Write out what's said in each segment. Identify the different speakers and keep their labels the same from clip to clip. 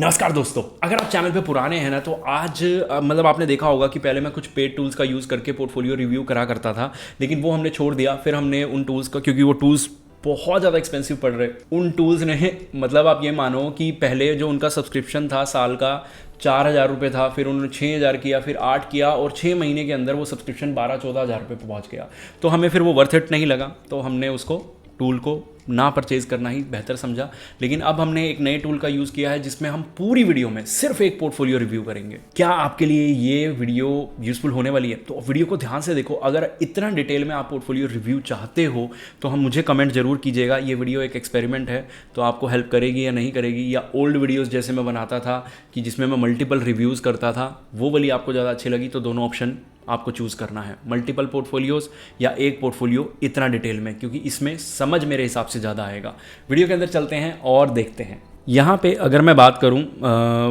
Speaker 1: नमस्कार दोस्तों, अगर आप चैनल पे पुराने हैं ना तो आज मतलब आपने देखा होगा कि पहले मैं कुछ पेड टूल्स का यूज़ करके पोर्टफोलियो रिव्यू करा करता था, लेकिन वो हमने छोड़ दिया। फिर हमने उन टूल्स का, क्योंकि वो टूल्स बहुत ज़्यादा एक्सपेंसिव पड़ रहे, उन टूल्स ने मतलब आप ये मानो कि पहले जो उनका सब्सक्रिप्शन था साल का 4,000 रुपये था, फिर उन्होंने 6,000 किया, फिर 8 किया और 6 महीने के अंदर वो सब्सक्रिप्शन 12-14 हज़ार रुपये पर पहुँच गया। तो हमें फिर वो वर्थ इट नहीं लगा, तो हमने उसको टूल को ना परचेज़ करना ही बेहतर समझा। लेकिन अब हमने एक नए टूल का यूज़ किया है जिसमें हम पूरी वीडियो में सिर्फ एक पोर्टफोलियो रिव्यू करेंगे। क्या आपके लिए ये वीडियो यूज़फुल होने वाली है? तो वीडियो को ध्यान से देखो। अगर इतना डिटेल में आप पोर्टफोलियो रिव्यू चाहते हो तो हम मुझे कमेंट जरूर कीजिएगा। ये वीडियो एक एक्सपेरिमेंट है, तो आपको हेल्प करेगी या नहीं करेगी, या ओल्ड वीडियोज़ जैसे मैं बनाता था कि जिसमें मैं मल्टीपल रिव्यूज़ करता था, वो वाली आपको ज़्यादा अच्छी लगी, तो दोनों ऑप्शन आपको चूज़ करना है, मल्टीपल पोर्टफोलियोज़ या एक पोर्टफोलियो इतना डिटेल में, क्योंकि इसमें समझ मेरे हिसाब से ज़्यादा आएगा। वीडियो के अंदर चलते हैं और देखते हैं। यहाँ पे अगर मैं बात करूँ,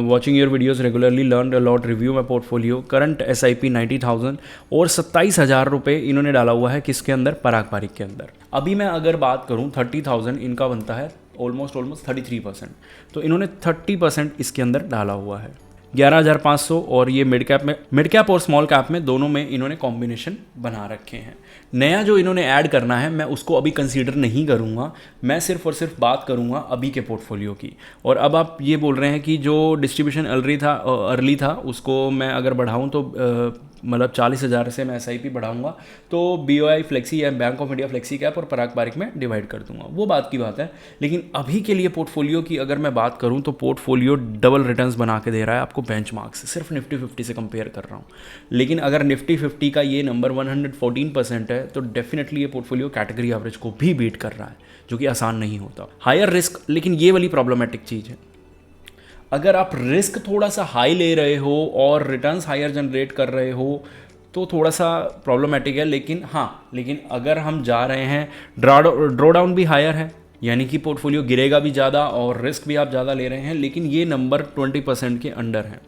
Speaker 1: watching your videos regularly learn a lot review my portfolio, current SIP 90,000 और 27,000 रुपये इन्होंने डाला हुआ है किसके अंदर, पराग पारिक के अंदर। अभी मैं अगर बात करूँ 30,000 इनका बनता है, ऑलमोस्ट 33%, तो इन्होंने 30% इसके अंदर डाला हुआ है। 11,500 और ये मिड कैप और स्मॉल कैप में दोनों में इन्होंने कॉम्बिनेशन बना रखे हैं। नया जो इन्होंने ऐड करना है मैं उसको अभी कंसीडर नहीं करूँगा, मैं सिर्फ और सिर्फ बात करूँगा अभी के पोर्टफोलियो की। और अब आप ये बोल रहे हैं कि जो डिस्ट्रीब्यूशन अर्ली था उसको मैं अगर बढ़ाऊँ तो मतलब 40,000 से मैं SIP बढ़ाऊंगा तो BOI फ्लेक्सी या bank of India flexi cap और पराग पारिक में डिवाइड कर दूंगा, वो बात की बात है। लेकिन अभी के लिए पोर्टफोलियो की अगर मैं बात करूं तो पोर्टफोलियो डबल रिटर्न्स बना के दे रहा है आपको बेंचमार्क से, सिर्फ निफ्टी 50 से कंपेयर कर रहा हूं। लेकिन अगर निफ्टी 50 का ये नंबर 114% है तो डेफिनेटली ये पोर्टफोलियो कैटेगरी एवरेज को भी बीट कर रहा है, जो कि आसान नहीं होता। हायर रिस्क, लेकिन ये वाली प्रॉब्लमेटिक चीज़ है, अगर आप रिस्क थोड़ा सा हाई ले रहे हो और रिटर्न्स हायर जनरेट कर रहे हो तो थोड़ा सा प्रॉब्लमेटिक है। लेकिन अगर हम जा रहे हैं, ड्रॉ डाउन भी हायर है, यानी कि पोर्टफोलियो गिरेगा भी ज़्यादा और रिस्क भी आप ज़्यादा ले रहे हैं, लेकिन ये नंबर 20% के अंडर है।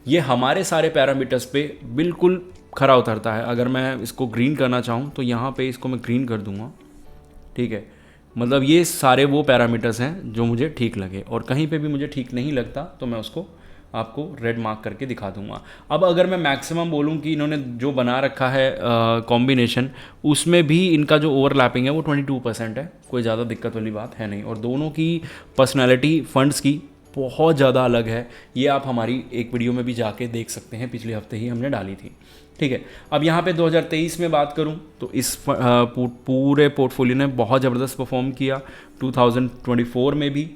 Speaker 1: ये हमारे सारे पैरामीटर्स पे बिल्कुल खरा उतरता है। अगर मैं इसको ग्रीन करना चाहूँ तो यहाँ पे इसको मैं ग्रीन कर दूँगा, ठीक है। मतलब ये सारे वो पैरामीटर्स हैं जो मुझे ठीक लगे, और कहीं पे भी मुझे ठीक नहीं लगता तो मैं उसको आपको रेड मार्क करके दिखा दूंगा। अब अगर मैं मैक्सिमम बोलूं कि इन्होंने जो बना रखा है कॉम्बिनेशन, उसमें भी इनका जो ओवरलैपिंग है वो 22% है, कोई ज़्यादा दिक्कत वाली बात है नहीं। और दोनों की पर्सनैलिटी फंड्स की बहुत ज़्यादा अलग है, ये आप हमारी एक वीडियो में भी जाके देख सकते हैं, पिछले हफ्ते ही हमने डाली थी, ठीक है। अब यहाँ पे 2023 में बात करूँ तो इस पूरे पोर्टफोलियो ने बहुत ज़बरदस्त परफॉर्म किया। 2024 में भी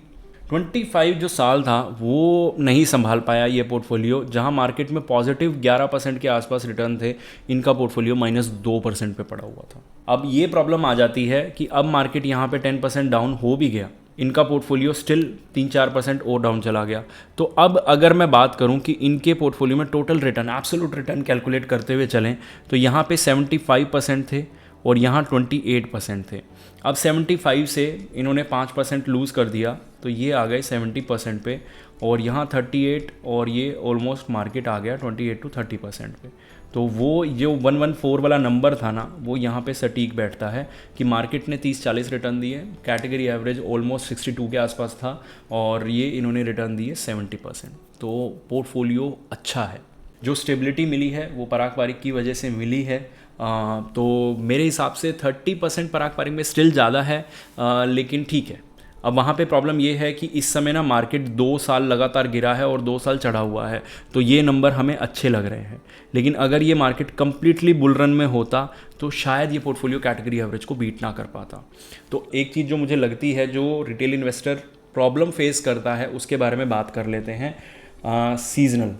Speaker 1: 25 जो साल था वो नहीं संभाल पाया ये पोर्टफोलियो, जहाँ मार्केट में पॉजिटिव 11% के आसपास रिटर्न थे, इनका पोर्टफोलियो -2% पे पड़ा हुआ था। अब ये प्रॉब्लम आ जाती है कि अब मार्केट यहाँ पे 10% डाउन हो भी गया, इनका पोर्टफोलियो स्टिल 3-4% और डाउन चला गया। तो अब अगर मैं बात करूं कि इनके पोर्टफोलियो में total return, absolute return calculate करते हुए चलें तो यहाँ पे 75% थे और यहाँ 28% थे। अब 75 से इन्होंने 5% लूज़ कर दिया तो ये आ गए 70% पे, और यहाँ 38, और ये ऑलमोस्ट मार्केट आ गया 28 to 30% पे। तो वो जो 114 वाला नंबर था ना, वो यहाँ पे सटीक बैठता है कि मार्केट ने 30-40 रिटर्न दिए, कैटेगरी एवरेज ऑलमोस्ट 62 के आसपास था, और ये इन्होंने रिटर्न दिए 70%। तो पोर्टफोलियो अच्छा है, जो स्टेबिलिटी मिली है वो पराग पारिक की वजह से मिली है। तो मेरे हिसाब से 30% पराग पारिक में स्टिल ज़्यादा है, लेकिन ठीक है। अब वहाँ पे प्रॉब्लम ये है कि इस समय ना मार्केट 2 साल लगातार गिरा है और 2 साल चढ़ा हुआ है, तो ये नंबर हमें अच्छे लग रहे हैं। लेकिन अगर ये मार्केट कम्प्लीटली बुल रन में होता तो शायद ये पोर्टफोलियो कैटेगरी एवरेज को बीट ना कर पाता। तो एक चीज़ जो मुझे लगती है जो रिटेल इन्वेस्टर प्रॉब्लम फेस करता है उसके बारे में बात कर लेते हैं। सीजनल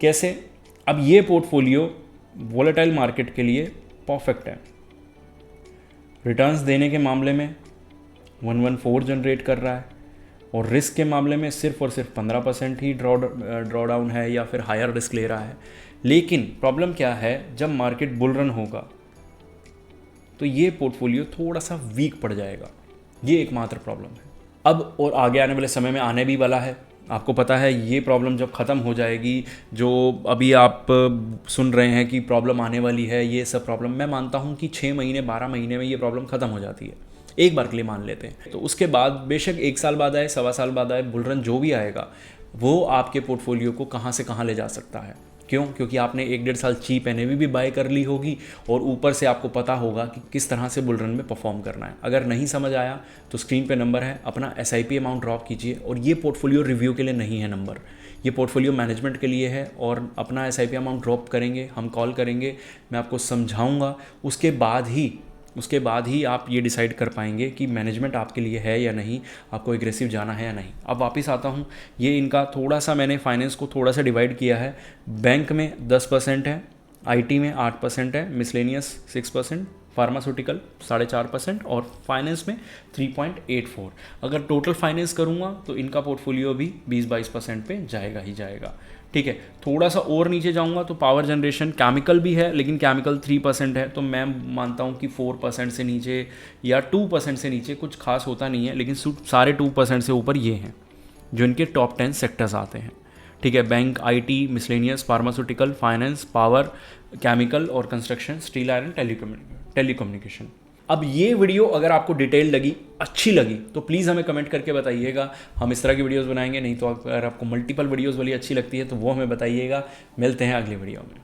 Speaker 1: कैसे? अब ये पोर्टफोलियो वोलेटाइल मार्केट के लिए परफेक्ट है। रिटर्न्स देने के मामले में 114 जनरेट कर रहा है, और रिस्क के मामले में सिर्फ और सिर्फ 15% ही ड्रॉ डाउन है या फिर हायर रिस्क ले रहा है। लेकिन प्रॉब्लम क्या है, जब मार्केट बुल रन होगा तो ये पोर्टफोलियो थोड़ा सा वीक पड़ जाएगा, ये एकमात्र प्रॉब्लम है। अब और आगे आने वाले समय में आने भी वाला है, आपको पता है ये प्रॉब्लम जब ख़त्म हो जाएगी, जो अभी आप सुन रहे हैं कि प्रॉब्लम आने वाली है, ये सब प्रॉब्लम मैं मानता हूँ कि 6 महीने 12 महीने में ये प्रॉब्लम ख़त्म हो जाती है, एक बार के लिए मान लेते हैं। तो उसके बाद बेशक 1 साल बाद आए, 1.25 साल बाद आए, बुल रन जो भी आएगा वो आपके पोर्टफोलियो को कहाँ से कहाँ ले जा सकता है। क्यों? क्योंकि आपने 1-1.5 साल चीप एनएवी भी बाय कर ली होगी और ऊपर से आपको पता होगा कि किस तरह से बुल रन में परफॉर्म करना है। अगर नहीं समझ आया तो स्क्रीन पे नंबर है, अपना एसआईपी अमाउंट ड्रॉप कीजिए। और ये पोर्टफोलियो रिव्यू के लिए नहीं है नंबर, ये पोर्टफोलियो मैनेजमेंट के लिए है। और अपना एसआईपी अमाउंट ड्रॉप करेंगे, हम कॉल करेंगे, मैं आपको समझाऊंगा। उसके बाद ही आप ये डिसाइड कर पाएंगे कि मैनेजमेंट आपके लिए है या नहीं, आपको एग्रेसिव जाना है या नहीं। अब वापस आता हूँ, ये इनका थोड़ा सा मैंने फाइनेंस को थोड़ा सा डिवाइड किया है। बैंक में 10% है, आईटी में 8% है, मिसलेनियस 6%, फार्मास्यूटिकल 4.5% और फाइनेंस में 3.84। अगर टोटल फाइनेंस करूँगा तो इनका पोर्टफोलियो भी 20-22% पे जाएगा ही जाएगा। ठीक है, थोड़ा सा और नीचे जाऊंगा तो पावर जनरेशन, केमिकल भी है लेकिन केमिकल 3% है, तो मैं मानता हूँ कि 4% से नीचे या 2% से नीचे कुछ खास होता नहीं है। लेकिन सारे 2% से ऊपर ये हैं जो इनके टॉप 10 सेक्टर्स आते हैं। ठीक है, bank, IT, miscellaneous, pharmaceutical, finance, power, chemical और कंस्ट्रक्शन, स्टील आयरन, टेलीकम्युनिकेशन। अब ये वीडियो अगर आपको डिटेल लगी, अच्छी लगी, तो प्लीज़ हमें कमेंट करके बताइएगा। हम इस तरह की वीडियोस बनाएंगे। नहीं तो अगर आपको मल्टीपल वीडियोस वाली अच्छी लगती है तो वो हमें बताइएगा। मिलते हैं अगली वीडियो में।